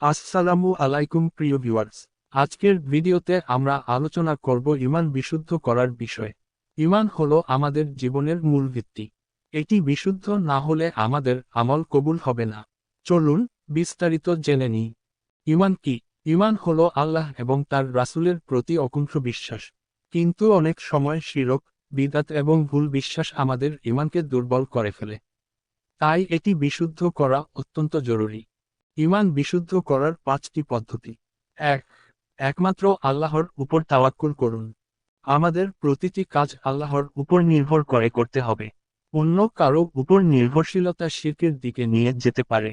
আসসালামু আলাইকুম প্রিয় ভিউয়ার্স। আজকের ভিডিওতে আমরা আলোচনা করব ঈমান বিশুদ্ধ করার বিষয়। ঈমান হলো আমাদের জীবনের মূল ভিত্তি। এটি বিশুদ্ধ না হলে আমাদের আমল কবুল হবে না। চলুন বিস্তারিত জেনে নিই। ঈমান কি? ঈমান হলো আল্লাহ এবং তার রাসূলের প্রতি অকুণ্ঠ বিশ্বাস। কিন্তু অনেক সময় শিরক, বিদআত এবং ভুল বিশ্বাস আমাদের ঈমানকে দুর্বল করে ফেলে। তাই এটি বিশুদ্ধ করা অত্যন্ত জরুরি। ঈমান বিশুদ্ধ করার 5টি পদ্ধতি। ১. একমাত্র আল্লাহর উপর তাওয়াক্কুল করুন। আমাদের প্রতিটি কাজ আল্লাহর উপর নির্ভর করে করতে হবে। অন্য কারো উপর নির্ভরশীলতা শিরকের দিকে নিয়ে যেতে পারে।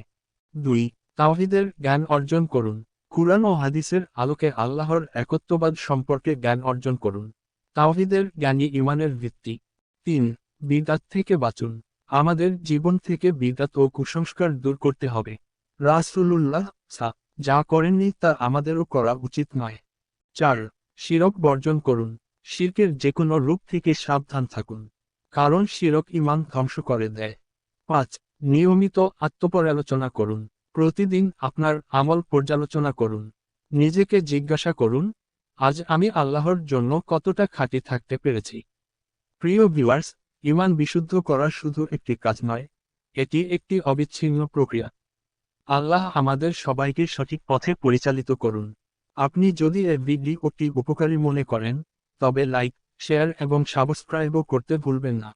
২. তাওহীদের জ্ঞান অর্জন করুন। কুরআন ও হাদিসের আলোকে আল্লাহর একত্ববাদ সম্পর্কে জ্ঞান অর্জন করুন। তাওহীদের জ্ঞানই ঈমানের ভিত্তি। ৩. বিদআত থেকে বাঁচুন। আমাদের জীবন থেকে বিদআত ও কুসংস্কার দূর করতে হবে। রাসূলুল্লাহ যা করেননি তা আমাদেরও করা উচিত নয়। ৪. শিরক বর্জন করুন। শিরকের যেকোনো রূপ থেকে সাবধান থাকুন, কারণ শিরক ঈমান ধ্বংস করে দেয়। ৫. নিয়মিত আত্মপর্যালোচনা করুন। প্রতিদিন আপনার আমল পর্যালোচনা করুন। নিজেকে জিজ্ঞাসা করুন, আজ আমি আল্লাহর জন্য কতটা খাঁটি থাকতে পেরেছি। প্রিয় ভিউয়ার্স, ঈমান বিশুদ্ধ করা শুধু একটি কাজ নয়, এটি একটি অবিচ্ছিন্ন প্রক্রিয়া। আল্লাহ আমাদের সবাইকে সঠিক পথে পরিচালিত করুন। আপনি যদি এই ভিডিওটি উপকারী মনে করেন, তবে লাইক, শেয়ার এবং সাবস্ক্রাইবও করতে ভুলবেন না।